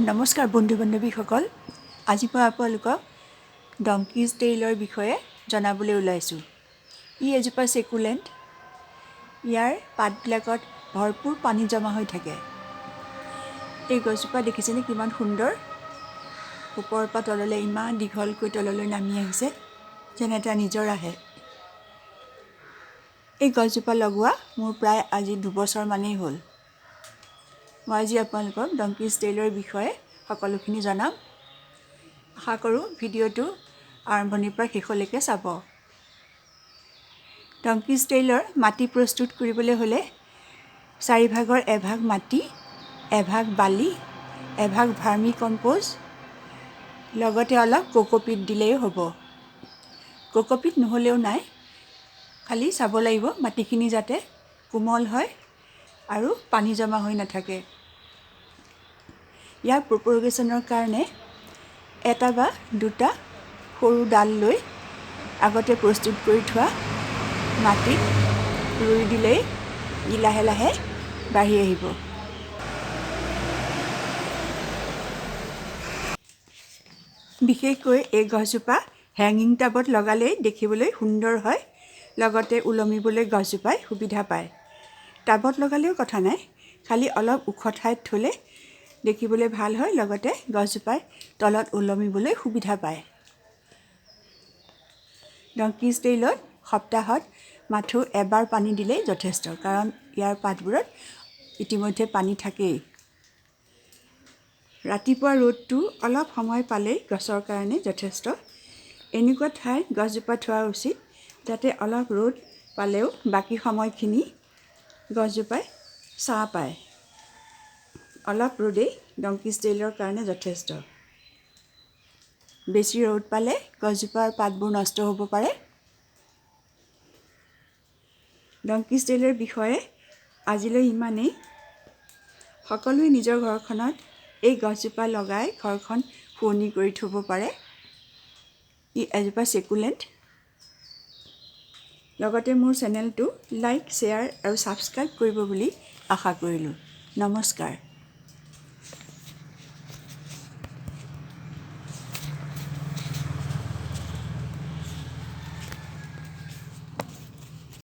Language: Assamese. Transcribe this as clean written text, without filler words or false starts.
নমস্কাৰ বন্ধু বান্ধৱীসকল, আজি মই আপোনালোকক ডংকিজ টেইলৰ বিষয়ে জনাবলৈ ওলাইছোঁ। ই এজোপা চেকুলেণ্ট। ইয়াৰ পাতবিলাকত ভৰপূৰ পানী জমা হৈ থাকে। এই গছজোপা দেখিছেনে কিমান সুন্দৰ? ওপৰৰ পৰা তললৈ ইমান দীঘলকৈ তললৈ নামি আহিছে, যেনে এটা নিজৰ আহে। এই গছজোপা লগোৱা মোৰ প্ৰায় আজি 2 বছৰমানেই হ'ল। মই আজি আপোনালোকক ডংকিজ টেইলৰ বিষয়ে সকলোখিনি জনাম। আশা কৰোঁ ভিডিঅ'টো আৰম্ভণিৰ পৰা শেষলৈকে চাব। ডংকিজ টেইলৰ মাটি প্ৰস্তুত কৰিবলৈ হ'লে 4 ভাগৰ 1 ভাগ মাটি, 1 ভাগ বালি, 1 ভাগ ভাৰ্মি কম্প'জ, লগতে অলপ কোকোপিট দিলেই হ'ব। কোকোপিট নহ'লেও নাই, খালি চাব লাগিব মাটিখিনি যাতে কোমল হয় আৰু পানী জমা হৈ নাথাকে। ইয়াৰ প্ৰপগেশ্যনৰ কাৰণে 1 বা 2টা সৰু ডাল লৈ আগতে প্ৰস্তুত কৰি থোৱা মাটিত ৰুই দিলেই ই লাহে লাহে বাঢ়ি আহিব। বিশেষকৈ এই গছজোপা হেঙিং টাবত লগালেই দেখিবলৈ সুন্দৰ হয়, লগতে ওলমিবলৈ গছজোপাই সুবিধা পায়। টাবত লগালেও কথা নাই, খালি অলপ ওখ ঠাইত থ'লে দেখিবলৈ ভাল হয়, লগতে গছজোপাই তলত ওলমিবলৈ সুবিধা পায়। ডংকিজ টেইলত সপ্তাহত মাথো এবাৰ পানী দিলেই যথেষ্ট, কাৰণ ইয়াৰ পাতবোৰত ইতিমধ্যে পানী থাকেই। ৰাতিপুৱা ৰ'দটো অলপ সময় পালেই গছৰ কাৰণে যথেষ্ট। এনেকুৱা ঠাইত গছজোপা থোৱা উচিত যাতে অলপ ৰ'দ পালেও বাকী সময়খিনি গছজোপাই ছাঁ পায়। অলপ ৰ'দেই ডংকিজ টেইলৰ কাৰণে যথেষ্ট। বেছি ৰ'দ পালে গছজোপাৰ পাতবোৰ নষ্ট হ'ব পাৰে। ডংকিজ টেইলৰ বিষয়ে আজিলৈ ইমানেই। সকলোৱে নিজৰ ঘৰখনত এই গছজোপা লগাই ঘৰখন শুৱনি কৰি থ'ব পাৰে। ই এজোপা চেকুলেণ্ট। লগতে মোৰ চেনেলটো লাইক, শ্বেয়াৰ আৰু ছাবস্ক্ৰাইব কৰিব বুলি আশা কৰিলোঁ। নমস্কাৰ।